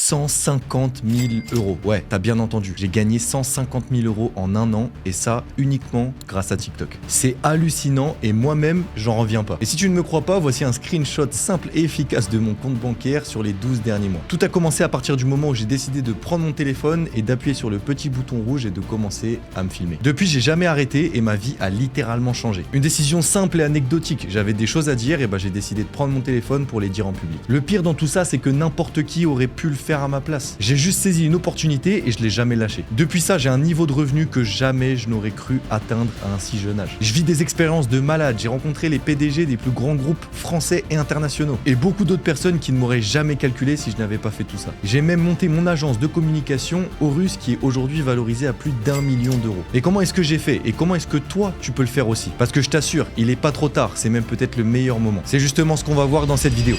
150 000 euros. Ouais, t'as bien entendu. J'ai gagné 150 000 euros en un an et ça uniquement grâce à TikTok. C'est hallucinant et moi-même, j'en reviens pas. Et si tu ne me crois pas, voici un screenshot simple et efficace de mon compte bancaire sur les 12 derniers mois. Tout a commencé à partir du moment où j'ai décidé de prendre mon téléphone et d'appuyer sur le petit bouton rouge et de commencer à me filmer. Depuis, j'ai jamais arrêté et ma vie a littéralement changé. Une décision simple et anecdotique. J'avais des choses à dire et j'ai décidé de prendre mon téléphone pour les dire en public. Le pire dans tout ça, c'est que n'importe qui aurait pu le faire à ma place. J'ai juste saisi une opportunité et je l'ai jamais lâché. Depuis ça, j'ai un niveau de revenu que jamais je n'aurais cru atteindre à un si jeune âge. Je vis des expériences de malade, j'ai rencontré les PDG des plus grands groupes français et internationaux et beaucoup d'autres personnes qui ne m'auraient jamais calculé si je n'avais pas fait tout ça. J'ai même monté mon agence de communication Horus qui est aujourd'hui valorisée à plus d'1 million d'euros. Et comment est-ce que j'ai fait et comment est-ce que toi tu peux le faire aussi? Parce que je t'assure, il est pas trop tard, c'est même peut-être le meilleur moment. C'est justement ce qu'on va voir dans cette vidéo.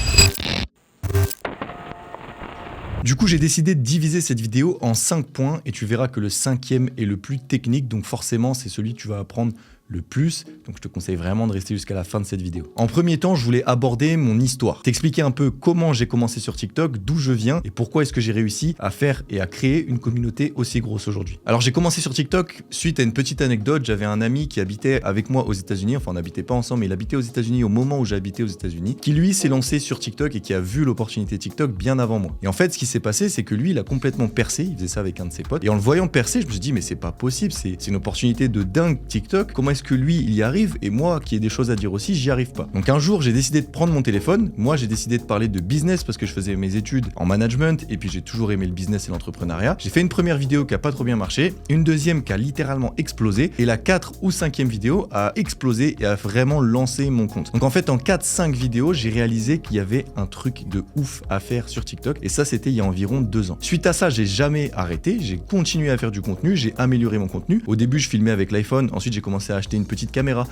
Du coup, j'ai décidé de diviser cette vidéo en 5 points et tu verras que le 5e est le plus technique, donc forcément, c'est celui que tu vas apprendre le plus, donc je te conseille vraiment de rester jusqu'à la fin de cette vidéo. En premier temps, je voulais aborder mon histoire, t'expliquer un peu comment j'ai commencé sur TikTok, d'où je viens et pourquoi est-ce que j'ai réussi à faire et à créer une communauté aussi grosse aujourd'hui. Alors j'ai commencé sur TikTok suite à une petite anecdote, j'avais un ami qui habitait avec moi aux États-Unis, enfin on n'habitait pas ensemble, mais il habitait aux États-Unis au moment où j'habitais aux États-Unis, qui lui s'est lancé sur TikTok et qui a vu l'opportunité TikTok bien avant moi. Et en fait, ce qui s'est passé, c'est que lui, il a complètement percé, il faisait ça avec un de ses potes, et en le voyant percer, je me suis dit mais c'est pas possible, c'est une opportunité de dingue TikTok, comment est-ce que lui il y arrive et moi qui ai des choses à dire aussi j'y arrive pas. Donc un jour j'ai décidé de prendre mon téléphone, moi j'ai décidé de parler de business parce que je faisais mes études en management et puis j'ai toujours aimé le business et l'entrepreneuriat. J'ai fait une première vidéo qui a pas trop bien marché, une deuxième qui a littéralement explosé et la 4 ou 5e vidéo a explosé et a vraiment lancé mon compte. Donc en fait en 4-5 vidéos j'ai réalisé qu'il y avait un truc de ouf à faire sur TikTok et ça c'était il y a environ 2 ans. Suite à ça j'ai jamais arrêté, j'ai continué à faire du contenu, j'ai amélioré mon contenu. Au début je filmais avec l'iPhone, ensuite j'ai commencé à acheter une petite caméra,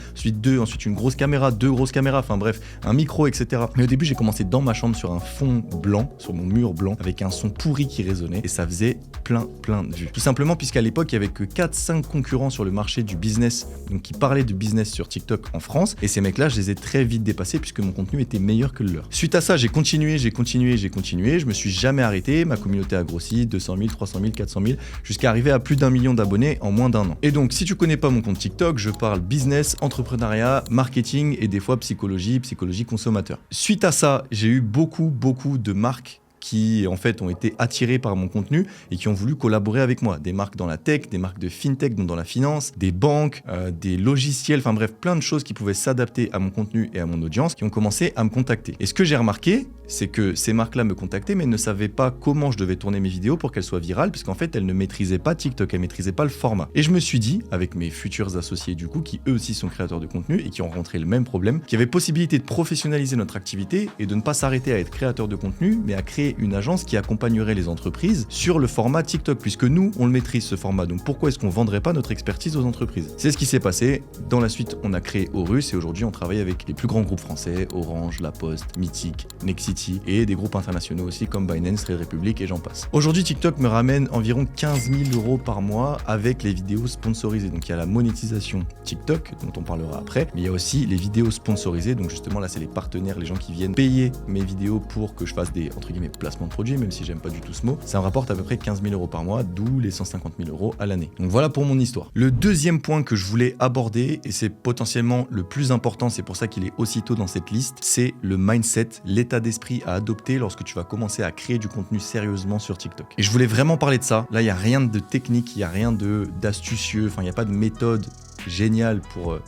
ensuite une grosse caméra, 2 grosses caméras, enfin bref, un micro, etc. Mais au début, j'ai commencé dans ma chambre sur un fond blanc, sur mon mur blanc, avec un son pourri qui résonnait et ça faisait plein de vues. Tout simplement puisqu'à l'époque, il y avait que 4-5 concurrents sur le marché du business, donc qui parlaient de business sur TikTok en France et ces mecs-là, je les ai très vite dépassés puisque mon contenu était meilleur que le leur. Suite à ça, j'ai continué, je me suis jamais arrêté, ma communauté a grossi, 200 000, 300 000, 400 000, jusqu'à arriver à plus d'1 million d'abonnés en moins d'1 an. Et donc, si tu connais pas mon compte TikTok, je parle business, entrepreneuriat, marketing et des fois psychologie consommateur. Suite à ça, j'ai eu beaucoup de marques qui en fait ont été attirés par mon contenu et qui ont voulu collaborer avec moi. Des marques dans la tech, des marques de fintech, donc dans la finance, des banques, des logiciels, enfin bref, plein de choses qui pouvaient s'adapter à mon contenu et à mon audience qui ont commencé à me contacter. Et ce que j'ai remarqué, c'est que ces marques-là me contactaient mais ne savaient pas comment je devais tourner mes vidéos pour qu'elles soient virales puisqu'en fait elles ne maîtrisaient pas TikTok, elles ne maîtrisaient pas le format. Et je me suis dit, avec mes futurs associés du coup, qui eux aussi sont créateurs de contenu et qui ont rencontré le même problème, qu'il y avait possibilité de professionnaliser notre activité et de ne pas s'arrêter à être créateur de contenu mais à créer une agence qui accompagnerait les entreprises sur le format TikTok puisque nous on le maîtrise ce format, donc pourquoi est-ce qu'on vendrait pas notre expertise aux entreprises? C'est ce qui s'est passé. Dans la suite on a créé Horus et aujourd'hui on travaille avec les plus grands groupes français, Orange, La Poste, Mythic, Nexity et des groupes internationaux aussi comme Binance, Trade Republic et j'en passe. Aujourd'hui TikTok me ramène environ 15 000 euros par mois avec les vidéos sponsorisées, donc il y a la monétisation TikTok dont on parlera après, mais il y a aussi les vidéos sponsorisées, donc justement là c'est les partenaires, les gens qui viennent payer mes vidéos pour que je fasse des entre guillemets placements de produits, même si j'aime pas du tout ce mot. Ça me rapporte à peu près 15 000 euros par mois, d'où les 150 000 euros à l'année. Donc voilà pour mon histoire. Le deuxième point que je voulais aborder, et c'est potentiellement le plus important, c'est pour ça qu'il est aussitôt dans cette liste, c'est le mindset, l'état d'esprit à adopter lorsque tu vas commencer à créer du contenu sérieusement sur TikTok. Et je voulais vraiment parler de ça. Là, il n'y a rien de technique, il n'y a rien d'astucieux, enfin, il n'y a pas de méthode géniale pour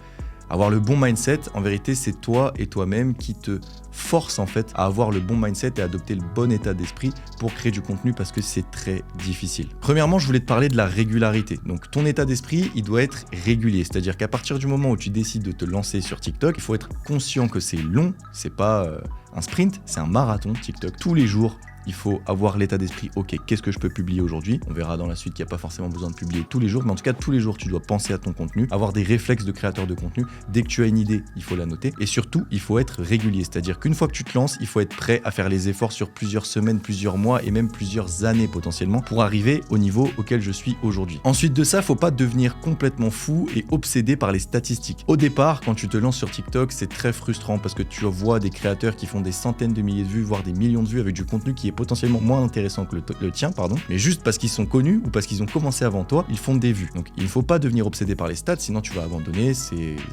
avoir le bon mindset. En vérité, c'est toi et toi-même qui te force en fait à avoir le bon mindset et à adopter le bon état d'esprit pour créer du contenu parce que c'est très difficile. Premièrement, je voulais te parler de la régularité. Donc ton état d'esprit, il doit être régulier, c'est-à-dire qu'à partir du moment où tu décides de te lancer sur TikTok, il faut être conscient que c'est long, c'est pas un sprint, c'est un marathon TikTok. Tous les jours, il faut avoir l'état d'esprit, ok, qu'est-ce que je peux publier aujourd'hui? On verra dans la suite qu'il n'y a pas forcément besoin de publier tous les jours, mais en tout cas, tous les jours, tu dois penser à ton contenu, avoir des réflexes de créateur de contenu. Dès que tu as une idée, il faut la noter. Et surtout, il faut être régulier, c'est-à-dire qu'une fois que tu te lances, il faut être prêt à faire les efforts sur plusieurs semaines, plusieurs mois et même plusieurs années potentiellement pour arriver au niveau auquel je suis aujourd'hui. Ensuite de ça, faut pas devenir complètement fou et obsédé par les statistiques. Au départ, quand tu te lances sur TikTok, c'est très frustrant parce que tu vois des créateurs qui font des centaines de milliers de vues, voire des millions de vues avec du contenu qui est potentiellement moins intéressant que le tien, pardon, mais juste parce qu'ils sont connus ou parce qu'ils ont commencé avant toi, ils font des vues. Donc il ne faut pas devenir obsédé par les stats, sinon tu vas abandonner.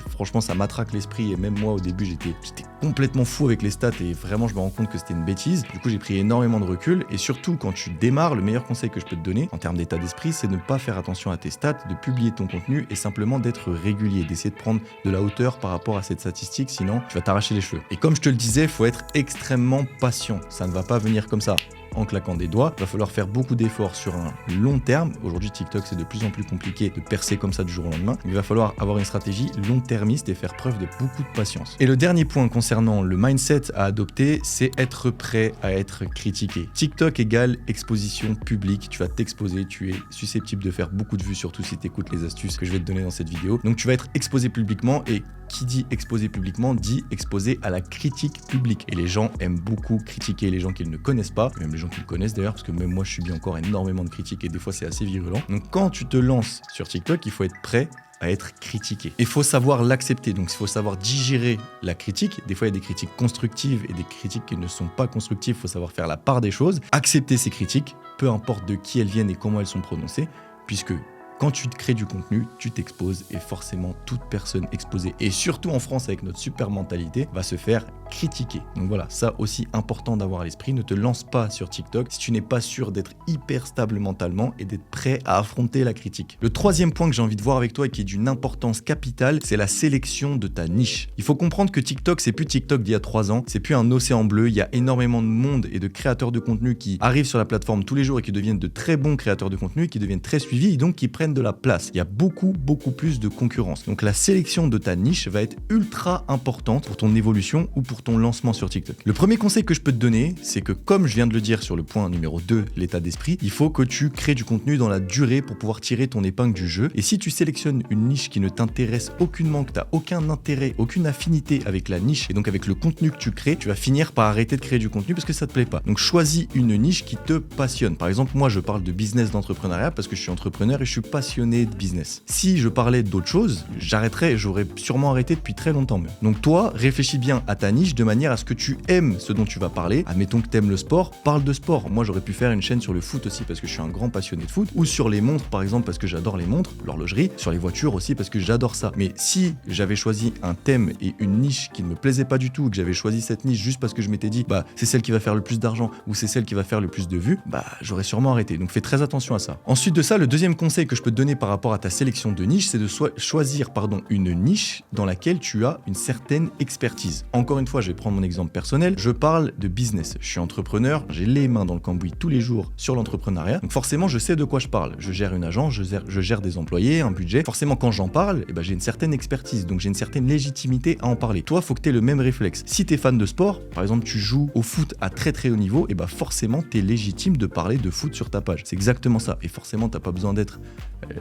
Franchement, ça matraque l'esprit et même moi au début j'étais complètement fou avec les stats et vraiment je me rends compte que c'était une bêtise. Du coup j'ai pris énormément de recul et surtout quand tu démarres, le meilleur conseil que je peux te donner en termes d'état d'esprit, c'est de ne pas faire attention à tes stats, de publier ton contenu et simplement d'être régulier, d'essayer de prendre de la hauteur par rapport à cette statistique, sinon tu vas t'arracher les cheveux. Et comme je te le disais, il faut être extrêmement patient, ça ne va pas venir comme ça en claquant des doigts, il va falloir faire beaucoup d'efforts sur un long terme. Aujourd'hui TikTok c'est de plus en plus compliqué de percer comme ça du jour au lendemain, il va falloir avoir une stratégie long-termiste et faire preuve de beaucoup de patience. Et le dernier point concernant le mindset à adopter, c'est être prêt à être critiqué. TikTok égale exposition publique, tu vas t'exposer, tu es susceptible de faire beaucoup de vues, surtout si tu écoutes les astuces que je vais te donner dans cette vidéo. Donc tu vas être exposé publiquement et qui dit exposé publiquement dit exposé à la critique publique. Et les gens aiment beaucoup critiquer les gens qu'ils ne connaissent pas, même les gens qui le connaissent d'ailleurs, parce que même moi je subis encore énormément de critiques et des fois c'est assez virulent. Donc quand tu te lances sur TikTok, il faut être prêt à être critiqué. Et il faut savoir l'accepter, donc il faut savoir digérer la critique. Des fois il y a des critiques constructives et des critiques qui ne sont pas constructives, il faut savoir faire la part des choses. Accepter ces critiques, peu importe de qui elles viennent et comment elles sont prononcées, puisque quand tu te crées du contenu, tu t'exposes et forcément toute personne exposée, et surtout en France avec notre super mentalité, va se faire critiquer. Donc voilà, ça aussi important d'avoir à l'esprit, ne te lance pas sur TikTok si tu n'es pas sûr d'être hyper stable mentalement et d'être prêt à affronter la critique. Le troisième point que j'ai envie de voir avec toi et qui est d'une importance capitale, c'est la sélection de ta niche. Il faut comprendre que TikTok, c'est plus TikTok d'il y a 3 ans, c'est plus un océan bleu, il y a énormément de monde et de créateurs de contenu qui arrivent sur la plateforme tous les jours et qui deviennent de très bons créateurs de contenu, qui deviennent très suivis et donc qui prennent de la place. Il y a beaucoup plus de concurrence. Donc la sélection de ta niche va être ultra importante pour ton évolution ou pour ton lancement sur TikTok. Le premier conseil que je peux te donner, c'est que comme je viens de le dire sur le point numéro 2, l'état d'esprit, il faut que tu crées du contenu dans la durée pour pouvoir tirer ton épingle du jeu. Et si tu sélectionnes une niche qui ne t'intéresse aucunement, que tu n'as aucun intérêt, aucune affinité avec la niche et donc avec le contenu que tu crées, tu vas finir par arrêter de créer du contenu parce que ça te plaît pas. Donc choisis une niche qui te passionne. Par exemple, moi je parle de business, d'entrepreneuriat parce que je suis entrepreneur et je suis passionné de business. Si je parlais d'autres choses, j'aurais sûrement arrêté depuis très longtemps même. Donc toi, réfléchis bien à ta niche de manière à ce que tu aimes ce dont tu vas parler. Admettons que tu aimes le sport, parle de sport. Moi, j'aurais pu faire une chaîne sur le foot aussi parce que je suis un grand passionné de foot, ou sur les montres par exemple parce que j'adore les montres, l'horlogerie, sur les voitures aussi parce que j'adore ça. Mais si j'avais choisi un thème et une niche qui ne me plaisait pas du tout, que j'avais choisi cette niche juste parce que je m'étais dit c'est celle qui va faire le plus d'argent ou c'est celle qui va faire le plus de vues, j'aurais sûrement arrêté. Donc fais très attention à ça. Ensuite de ça, le deuxième conseil que je peux te donner par rapport à ta sélection de niche, c'est de choisir une niche dans laquelle tu as une certaine expertise. Encore une fois, je vais prendre mon exemple personnel, je parle de business. Je suis entrepreneur, j'ai les mains dans le cambouis tous les jours sur l'entrepreneuriat, donc forcément je sais de quoi je parle. Je gère une agence, je gère des employés, un budget. Forcément quand j'en parle, j'ai une certaine expertise, donc j'ai une certaine légitimité à en parler. Toi, faut que tu aies le même réflexe. Si tu es fan de sport, par exemple tu joues au foot à très haut niveau, forcément tu es légitime de parler de foot sur ta page. C'est exactement ça. Et forcément t'as pas besoin d'être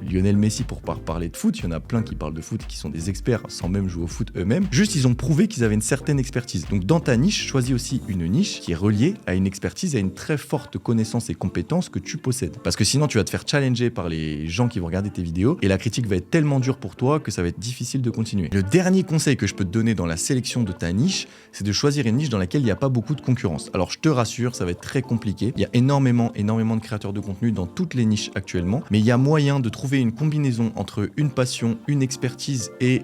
Lionel Messi pour parler de foot. Il y en a plein qui parlent de foot, qui sont des experts sans même jouer au foot eux-mêmes. Juste, ils ont prouvé qu'ils avaient une certaine expertise. Donc dans ta niche, choisis aussi une niche qui est reliée à une expertise, à une très forte connaissance et compétence que tu possèdes. Parce que sinon, tu vas te faire challenger par les gens qui vont regarder tes vidéos et la critique va être tellement dure pour toi que ça va être difficile de continuer. Le dernier conseil que je peux te donner dans la sélection de ta niche, c'est de choisir une niche dans laquelle il n'y a pas beaucoup de concurrence. Alors je te rassure, ça va être très compliqué. Il y a énormément de créateurs de contenu dans toutes les niches actuellement, mais il y a moyen de trouver une combinaison entre une passion, une expertise et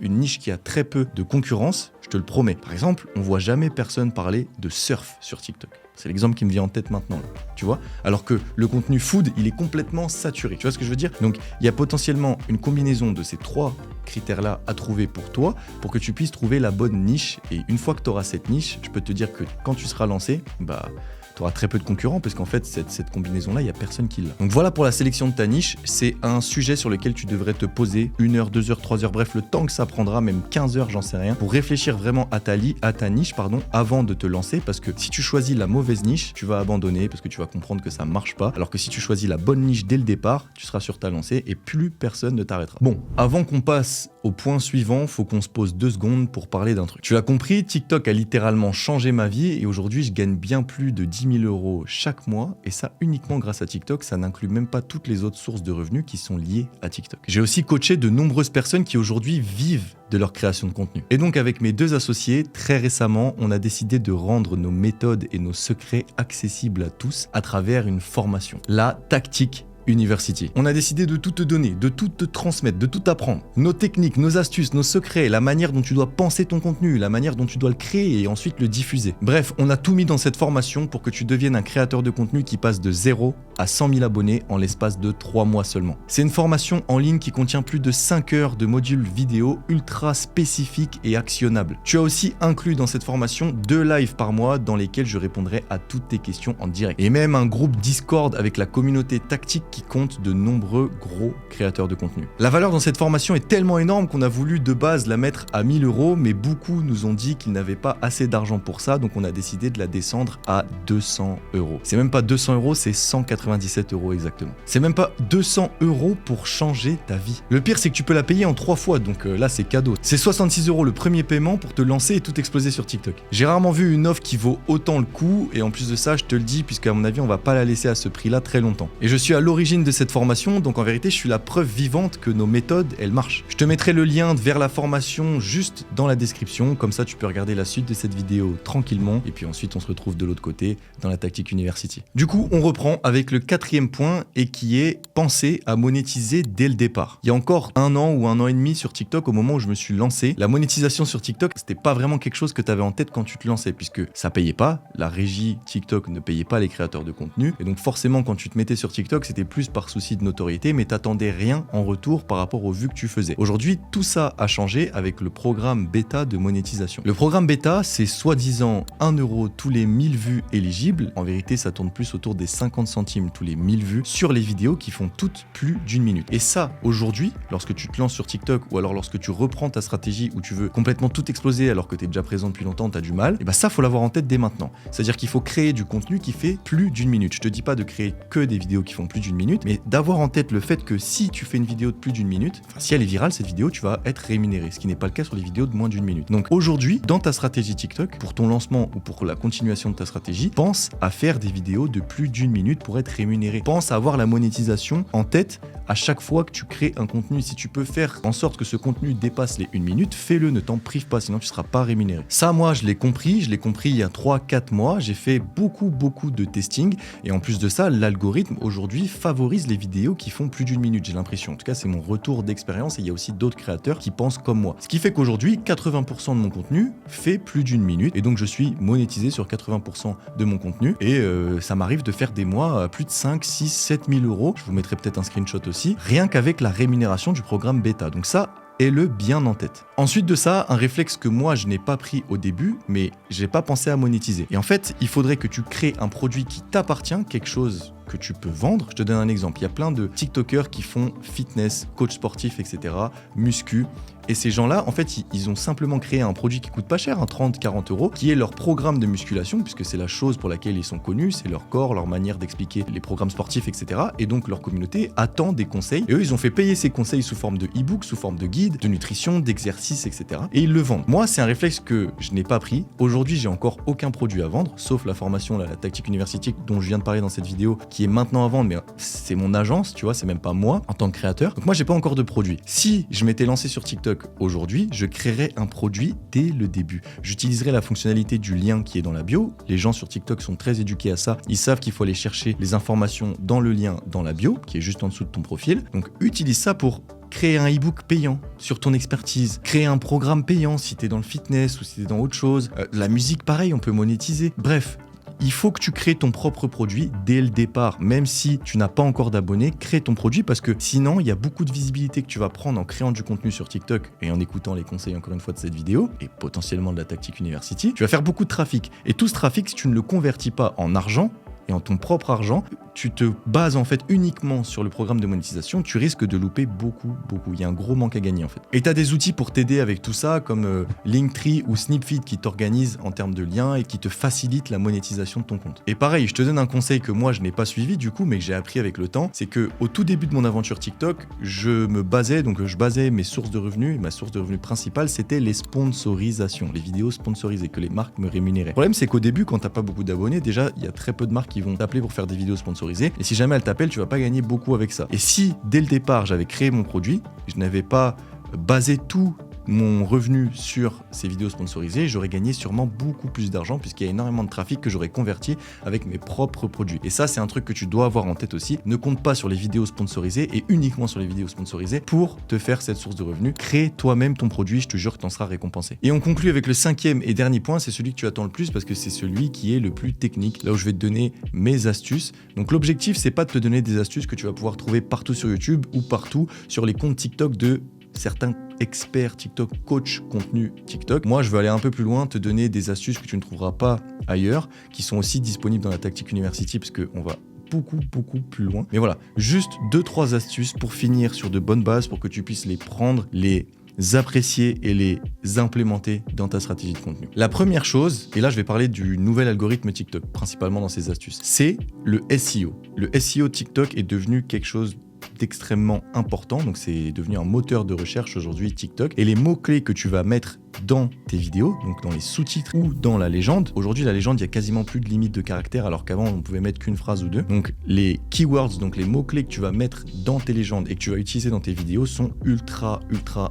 une niche qui a très peu de concurrence, je te le promets. Par exemple, on voit jamais personne parler de surf sur TikTok. C'est l'exemple qui me vient en tête maintenant, là, tu vois. Alors que le contenu food, il est complètement saturé. Tu vois ce que je veux dire? Donc, il y a potentiellement une combinaison de ces 3 critères-là à trouver pour toi, pour que tu puisses trouver la bonne niche. Et une fois que tu auras cette niche, je peux te dire que quand tu seras lancé, tu auras très peu de concurrents parce qu'en fait, cette combinaison-là, il n'y a personne qui l'a. Donc voilà pour la sélection de ta niche. C'est un sujet sur lequel tu devrais te poser 1 heure, 2 heures, 3 heures, bref, le temps que ça prendra, même 15 heures, j'en sais rien, pour réfléchir vraiment à ta niche, avant de te lancer. Parce que si tu choisis la mauvaise niche, tu vas abandonner parce que tu vas comprendre que ça marche pas. Alors que si tu choisis la bonne niche dès le départ, tu seras sur ta lancée et plus personne ne t'arrêtera. Bon, avant qu'on passe au point suivant, faut qu'on se pose 2 secondes pour parler d'un truc. Tu l'as compris, TikTok a littéralement changé ma vie et aujourd'hui, je gagne bien plus de 10 10 000 € chaque mois, et ça uniquement grâce à TikTok. Ça n'inclut même pas toutes les autres sources de revenus qui sont liées à TikTok. J'ai aussi coaché de nombreuses personnes qui aujourd'hui vivent de leur création de contenu. Et donc avec mes 2 associés, très récemment, on a décidé de rendre nos méthodes et nos secrets accessibles à tous à travers une formation, la Tactic University. On a décidé de tout te donner, de tout te transmettre, de tout apprendre. Nos techniques, nos astuces, nos secrets, la manière dont tu dois penser ton contenu, la manière dont tu dois le créer et ensuite le diffuser. Bref, on a tout mis dans cette formation pour que tu deviennes un créateur de contenu qui passe de 0 à 100 000 abonnés en l'espace de 3 mois seulement. C'est une formation en ligne qui contient plus de 5 heures de modules vidéo ultra spécifiques et actionnables. Tu as aussi inclus dans cette formation 2 lives par mois dans lesquels je répondrai à toutes tes questions en direct. Et même un groupe Discord avec la communauté Tactic qui compte de nombreux gros créateurs de contenu. La valeur dans cette formation est tellement énorme qu'on a voulu de base la mettre à 1 000 €, mais beaucoup nous ont dit qu'ils n'avaient pas assez d'argent pour ça, donc on a décidé de la descendre à 200 €. C'est même pas 200 €, c'est 197 € exactement. C'est même pas 200 € pour changer ta vie. Le pire, c'est que tu peux la payer en 3 fois, donc là c'est cadeau. C'est 66 € le premier paiement pour te lancer et tout exploser sur TikTok. J'ai rarement vu une offre qui vaut autant le coup, et en plus de ça, je te le dis, puisqu'à mon avis, on va pas la laisser à ce prix-là très longtemps. Et je suis à l'origine de cette formation, donc en vérité je suis la preuve vivante que nos méthodes elles marchent. Je te mettrai le lien vers la formation juste dans la description, comme ça tu peux regarder la suite de cette vidéo tranquillement, et puis ensuite on se retrouve de l'autre côté dans la Tactic University. Du coup on reprend avec le 4e point, et qui est penser à monétiser dès le départ. Il y a encore 1 an ou 1 an et demi sur TikTok, au moment où je me suis lancé, la monétisation sur TikTok c'était pas vraiment quelque chose que tu avais en tête quand tu te lançais, puisque ça payait pas, la régie TikTok ne payait pas les créateurs de contenu, et donc forcément quand tu te mettais sur TikTok c'était plus par souci de notoriété, mais t'attendais rien en retour par rapport aux vues que tu faisais. Aujourd'hui, tout ça a changé avec le programme bêta de monétisation. Le programme bêta, c'est soi-disant 1 € tous les 1000 vues éligibles. En vérité, ça tourne plus autour des 50 centimes tous les 1000 vues sur les vidéos qui font toutes plus d'1 minute. Et ça, aujourd'hui, lorsque tu te lances sur TikTok, ou alors lorsque tu reprends ta stratégie où tu veux complètement tout exploser alors que tu es déjà présent depuis longtemps, tu as du mal, et bah ça, faut l'avoir en tête dès maintenant. C'est-à-dire qu'il faut créer du contenu qui fait plus d'1 minute. Je te dis pas de créer que des vidéos qui font plus d'1 minute, mais d'avoir en tête le fait que si tu fais une vidéo de plus d'1 minute, enfin si elle est virale, cette vidéo, tu vas être rémunéré, ce qui n'est pas le cas sur les vidéos de moins d'1 minute. Donc aujourd'hui, dans ta stratégie TikTok, pour ton lancement ou pour la continuation de ta stratégie, pense à faire des vidéos de plus d'1 minute pour être rémunéré. Pense à avoir la monétisation en tête à chaque fois que tu crées un contenu. Si tu peux faire en sorte que ce contenu dépasse les 1 minute, fais-le, ne t'en prive pas, sinon tu ne seras pas rémunéré. Ça, moi, je l'ai compris il y a 3-4 mois, j'ai fait beaucoup de testing, et en plus de ça, l'algorithme aujourd'hui favorise les vidéos qui font plus d'1 minute, j'ai l'impression. En tout cas, c'est mon retour d'expérience, et il y a aussi d'autres créateurs qui pensent comme moi. Ce qui fait qu'aujourd'hui, 80% de mon contenu fait plus d'1 minute, et donc je suis monétisé sur 80% de mon contenu, et ça m'arrive de faire des mois à plus de 5, 6, 7 000 €. Je vous mettrai peut-être un screenshot aussi, rien qu'avec la rémunération du programme bêta. Donc ça, aie-le bien en tête. Ensuite de ça, un réflexe que moi je n'ai pas pris au début, mais j'ai pas pensé à monétiser. Et en fait, il faudrait que tu crées un produit qui t'appartient, quelque chose que tu peux vendre. Je te donne un exemple. Il y a plein de TikTokers qui font fitness, coach sportif, etc., muscu. Et ces gens-là, en fait, ils ont simplement créé un produit qui coûte pas cher, 30-40 €, qui est leur programme de musculation, puisque c'est la chose pour laquelle ils sont connus, c'est leur corps, leur manière d'expliquer les programmes sportifs, etc. Et donc leur communauté attend des conseils. Et eux, ils ont fait payer ces conseils sous forme de e-book, sous forme de guide, de nutrition, d'exercice, etc. Et ils le vendent. Moi, c'est un réflexe que je n'ai pas pris. Aujourd'hui, j'ai encore aucun produit à vendre, sauf la formation, la Tactic University, dont je viens de parler dans cette vidéo, qui est maintenant à vendre, mais c'est mon agence, tu vois, c'est même pas moi en tant que créateur. Donc moi, j'ai pas encore de produit. Si je m'étais lancé sur TikTok aujourd'hui, je créerais un produit dès le début. J'utiliserai la fonctionnalité du lien qui est dans la bio. Les gens sur TikTok sont très éduqués à ça. Ils savent qu'il faut aller chercher les informations dans le lien dans la bio, qui est juste en dessous de ton profil. Donc utilise ça pour créer un e-book payant sur ton expertise, créer un programme payant si t'es dans le fitness ou si t'es dans autre chose. La musique, pareil, on peut monétiser. Bref. Il faut que tu crées ton propre produit dès le départ. Même si tu n'as pas encore d'abonnés, crée ton produit, parce que sinon, il y a beaucoup de visibilité que tu vas prendre en créant du contenu sur TikTok et en écoutant les conseils, encore une fois, de cette vidéo et potentiellement de la Tactic University. Tu vas faire beaucoup de trafic. Et tout ce trafic, si tu ne le convertis pas en argent et en ton propre argent, tu te bases en fait uniquement sur le programme de monétisation, tu risques de louper beaucoup. Il y a un gros manque à gagner en fait. Et tu as des outils pour t'aider avec tout ça, comme Linktree ou Snipfeed qui t'organisent en termes de liens et qui te facilitent la monétisation de ton compte. Et pareil, je te donne un conseil que moi je n'ai pas suivi du coup, mais que j'ai appris avec le temps, c'est que au tout début de mon aventure TikTok, je basais mes sources de revenus, et ma source de revenus principale, c'était les sponsorisations, les vidéos sponsorisées que les marques me rémunéraient. Le problème, c'est qu'au début, quand t'as pas beaucoup d'abonnés, déjà, il y a très peu de marques qui vont t'appeler pour faire des vidéos sponsorisées. Et si jamais elles t'appellent, tu vas pas gagner beaucoup avec ça. Et si, dès le départ, j'avais créé mon produit, je n'avais pas basé tout mon revenu sur ces vidéos sponsorisées, j'aurais gagné sûrement beaucoup plus d'argent puisqu'il y a énormément de trafic que j'aurais converti avec mes propres produits. Et ça, c'est un truc que tu dois avoir en tête aussi. Ne compte pas sur les vidéos sponsorisées et uniquement sur les vidéos sponsorisées pour te faire cette source de revenus. Crée toi-même ton produit, je te jure que tu en seras récompensé. Et on conclut avec le 5e et dernier point, c'est celui que tu attends le plus parce que c'est celui qui est le plus technique, là où je vais te donner mes astuces. Donc l'objectif, c'est pas de te donner des astuces que tu vas pouvoir trouver partout sur YouTube ou partout sur les comptes TikTok de certains experts TikTok, coach contenu TikTok. Moi, je veux aller un peu plus loin, te donner des astuces que tu ne trouveras pas ailleurs, qui sont aussi disponibles dans la Tactic University, parce qu'on va beaucoup plus loin. Mais voilà, juste 2-3 astuces pour finir sur de bonnes bases, pour que tu puisses les prendre, les apprécier et les implémenter dans ta stratégie de contenu. La première chose, et là je vais parler du nouvel algorithme TikTok, principalement dans ces astuces, c'est le SEO. Le SEO TikTok est devenu quelque chose d'extrêmement important, donc c'est devenu un moteur de recherche aujourd'hui TikTok, et les mots-clés que tu vas mettre dans tes vidéos, donc dans les sous-titres ou dans la légende. Aujourd'hui, la légende, il y a quasiment plus de limite de caractères, alors qu'avant, on pouvait mettre qu'une phrase ou deux. Donc les keywords, donc les mots-clés que tu vas mettre dans tes légendes et que tu vas utiliser dans tes vidéos sont ultra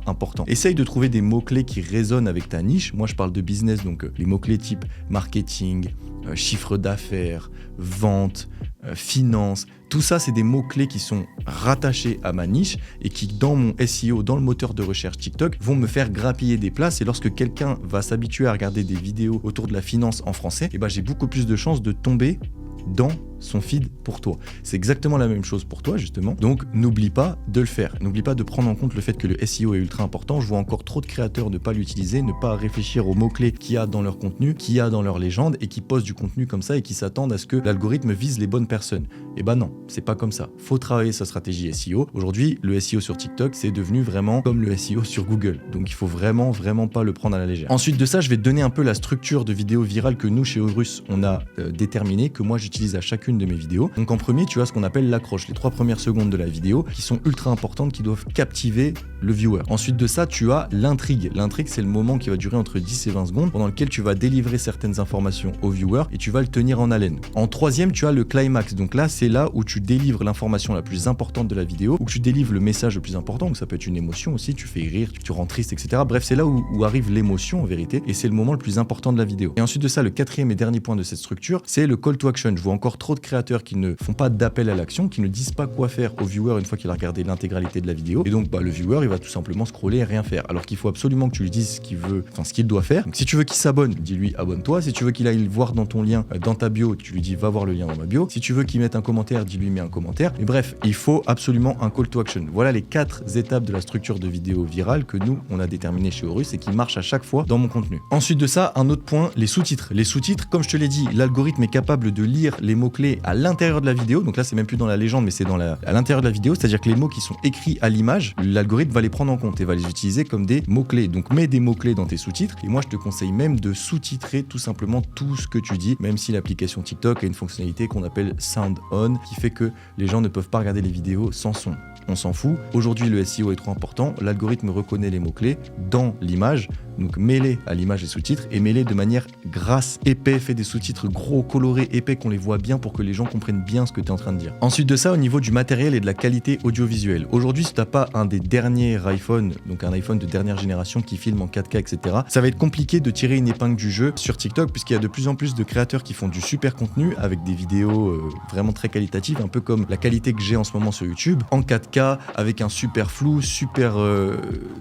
importants. Essaye de trouver des mots-clés qui résonnent avec ta niche. Moi, je parle de business, donc les mots-clés type marketing, chiffre d'affaires, vente, finance, tout ça, c'est des mots-clés qui sont rattachés à ma niche et qui, dans mon SEO, dans le moteur de recherche TikTok, vont me faire grappiller des places. Et lorsque quelqu'un va s'habituer à regarder des vidéos autour de la finance en français, j'ai beaucoup plus de chances de tomber dans son feed pour toi. C'est exactement la même chose pour toi justement. Donc n'oublie pas de le faire. N'oublie pas de prendre en compte le fait que le SEO est ultra important. Je vois encore trop de créateurs ne pas l'utiliser, ne pas réfléchir aux mots-clés qu'il y a dans leur contenu, qu'il y a dans leur légende et qui postent du contenu comme ça et qui s'attendent à ce que l'algorithme vise les bonnes personnes. Et non, c'est pas comme ça. Faut travailler sa stratégie SEO. Aujourd'hui, le SEO sur TikTok, c'est devenu vraiment comme le SEO sur Google. Donc il faut vraiment pas le prendre à la légère. Ensuite de ça, je vais te donner un peu la structure de vidéo virale que nous chez Horus, on a déterminé, que moi j'utilise à chacune de mes vidéos. Donc en premier, tu as ce qu'on appelle l'accroche, les 3 premières secondes de la vidéo qui sont ultra importantes, qui doivent captiver le viewer. Ensuite de ça, tu as l'intrigue. L'intrigue, c'est le moment qui va durer entre 10 et 20 secondes pendant lequel tu vas délivrer certaines informations au viewer et tu vas le tenir en haleine. En troisième, tu as le climax. Donc là, c'est là où tu délivres l'information la plus importante de la vidéo, où tu délivres le message le plus important. Donc ça peut être une émotion aussi, tu fais rire, tu rends triste, etc. Bref, c'est là où arrive l'émotion en vérité et c'est le moment le plus important de la vidéo. Et ensuite de ça, le 4e et dernier point de cette structure, c'est le call to action. Je vois encore trop de créateurs qui ne font pas d'appel à l'action, qui ne disent pas quoi faire au viewer une fois qu'il a regardé l'intégralité de la vidéo. Et donc le viewer, il va tout simplement scroller et rien faire. Alors qu'il faut absolument que tu lui dises ce qu'il doit faire. Donc si tu veux qu'il s'abonne, dis-lui abonne-toi. Si tu veux qu'il aille le voir dans ton lien, dans ta bio, tu lui dis va voir le lien dans ma bio. Si tu veux qu'il mette un commentaire, dis-lui mets un commentaire. Et bref, il faut absolument un call to action. Voilà les 4 étapes de la structure de vidéo virale que nous, on a déterminé chez Horus et qui marche à chaque fois dans mon contenu. Ensuite de ça, un autre point, les sous-titres. Les sous-titres, comme je te l'ai dit, l'algorithme est capable de lire les mots-clés à l'intérieur de la vidéo. Donc là, c'est même plus dans la légende, mais c'est à l'intérieur de la vidéo. C'est-à-dire que les mots qui sont écrits à l'image, l'algorithme va les prendre en compte et va les utiliser comme des mots-clés. Donc mets des mots-clés dans tes sous-titres. Et moi, je te conseille même de sous-titrer tout simplement tout ce que tu dis, même si l'application TikTok a une fonctionnalité qu'on appelle Sound On, qui fait que les gens ne peuvent pas regarder les vidéos sans son. On s'en fout. Aujourd'hui, le SEO est trop important. L'algorithme reconnaît les mots-clés dans l'image. Donc mets-les à l'image des sous-titres et mets-les de manière grasse, épais, fais des sous-titres gros, colorés, épais, qu'on les voit bien pour que les gens comprennent bien ce que tu es en train de dire. Ensuite de ça, au niveau du matériel et de la qualité audiovisuelle. Aujourd'hui, si tu n'as pas un des derniers iPhones, donc un iPhone de dernière génération qui filme en 4K, etc., ça va être compliqué de tirer une épingle du jeu sur TikTok puisqu'il y a de plus en plus de créateurs qui font du super contenu avec des vidéos vraiment très qualitatives, un peu comme la qualité que j'ai en ce moment sur YouTube, en 4K 4K, avec un super flou, super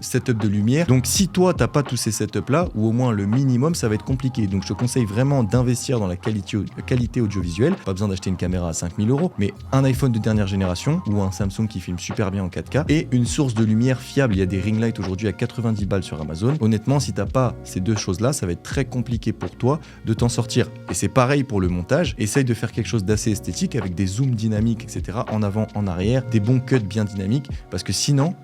setup de lumière. Donc si toi t'as pas tous ces setups là, ou au moins le minimum, ça va être compliqué. Donc je te conseille vraiment d'investir dans la qualité audiovisuelle. Pas besoin d'acheter une caméra à 5000 €, mais un iPhone de dernière génération ou un Samsung qui filme super bien en 4K et une source de lumière fiable. Il y a des ring lights aujourd'hui à 90 balles sur Amazon. Honnêtement, si t'as pas ces deux choses là, ça va être très compliqué pour toi de t'en sortir. Et c'est pareil pour le montage. Essaye de faire quelque chose d'assez esthétique avec des zooms dynamiques, etc. En avant, en arrière, des bons cuts bien dynamiques, parce que sinon,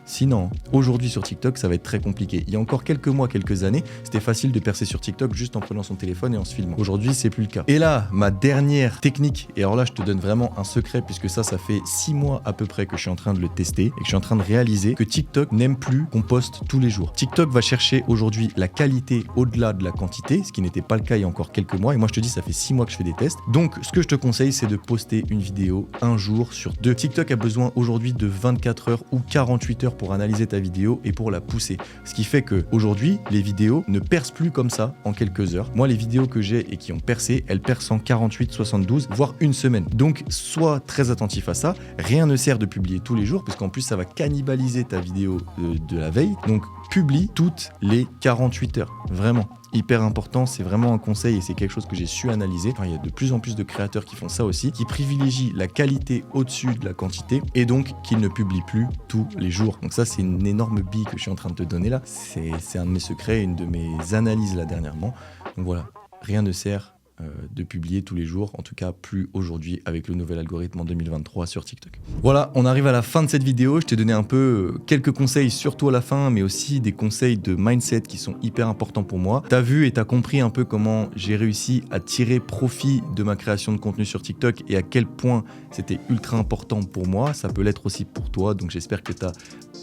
aujourd'hui sur TikTok, ça va être très compliqué. Il y a encore quelques mois, quelques années, c'était facile de percer sur TikTok juste en prenant son téléphone et en se filmant. Aujourd'hui, c'est plus le cas. Et là, ma dernière technique, et alors là, je te donne vraiment un secret, puisque ça fait 6 mois à peu près que je suis en train de le tester et que je suis en train de réaliser que TikTok n'aime plus qu'on poste tous les jours. TikTok va chercher aujourd'hui la qualité au-delà de la quantité, ce qui n'était pas le cas il y a encore quelques mois. Et moi, je te dis, ça fait 6 mois que je fais des tests. Donc, ce que je te conseille, c'est de poster une vidéo un jour sur deux. TikTok a besoin aujourd'hui de 24 heures ou 48 heures pour analyser ta vidéo et pour la pousser. Ce qui fait que aujourd'hui, les vidéos ne percent plus comme ça en quelques heures. Moi, les vidéos que j'ai et qui ont percé, elles percent en 48, 72, voire une semaine. Donc, sois très attentif à ça. Rien ne sert de publier tous les jours, parce qu'en plus, ça va cannibaliser ta vidéo de la veille. Donc, publie toutes les 48 heures. Vraiment. Hyper important, c'est vraiment un conseil et c'est quelque chose que j'ai su analyser. Enfin, il y a de plus en plus de créateurs qui font ça aussi, qui privilégient la qualité au-dessus de la quantité et donc qu'ils ne publient plus tous les jours. Donc ça, c'est une énorme bille que je suis en train de te donner là. C'est un de mes secrets, une de mes analyses là dernièrement. Donc voilà, rien ne sert de publier tous les jours, en tout cas plus aujourd'hui avec le nouvel algorithme en 2023 sur TikTok. Voilà, on arrive à la fin de cette vidéo. Je t'ai donné un peu quelques conseils, surtout à la fin, mais aussi des conseils de mindset qui sont hyper importants pour moi. T'as vu et t'as compris un peu comment j'ai réussi à tirer profit de ma création de contenu sur TikTok et à quel point c'était ultra important pour moi. Ça peut l'être aussi pour toi, donc j'espère que t'as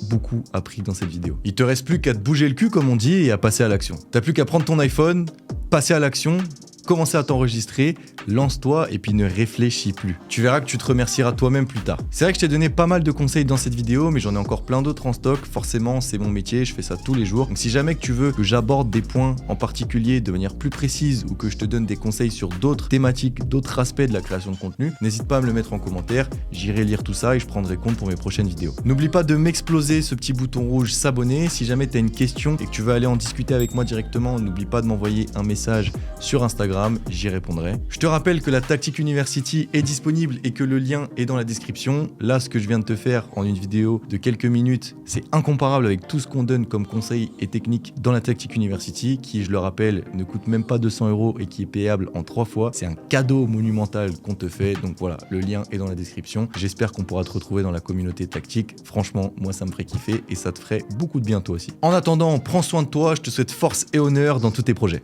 beaucoup appris dans cette vidéo. Il te reste plus qu'à te bouger le cul, comme on dit, et à passer à l'action. T'as plus qu'à prendre ton iPhone, passer à l'action, commencer à t'enregistrer, lance-toi et puis ne réfléchis plus. Tu verras que tu te remercieras toi-même plus tard. C'est vrai que je t'ai donné pas mal de conseils dans cette vidéo, mais j'en ai encore plein d'autres en stock. Forcément, c'est mon métier, je fais ça tous les jours. Donc si jamais que tu veux que j'aborde des points en particulier de manière plus précise ou que je te donne des conseils sur d'autres thématiques, d'autres aspects de la création de contenu, n'hésite pas à me le mettre en commentaire. J'irai lire tout ça et je prendrai compte pour mes prochaines vidéos. N'oublie pas de m'exploser ce petit bouton rouge s'abonner. Si jamais tu as une question et que tu veux aller en discuter avec moi directement, n'oublie pas de m'envoyer un message sur Instagram. J'y répondrai. Je te rappelle que la Tactic University est disponible et que le lien est dans la description. Là, ce que je viens de te faire en une vidéo de quelques minutes, c'est incomparable avec tout ce qu'on donne comme conseils et techniques dans la Tactic University, qui, je le rappelle, ne coûte même pas 200 € et qui est payable en 3 fois. C'est un cadeau monumental qu'on te fait. Donc voilà, le lien est dans la description. J'espère qu'on pourra te retrouver dans la communauté Tactic. Franchement, moi, ça me ferait kiffer et ça te ferait beaucoup de bien toi aussi. En attendant, prends soin de toi. Je te souhaite force et honneur dans tous tes projets.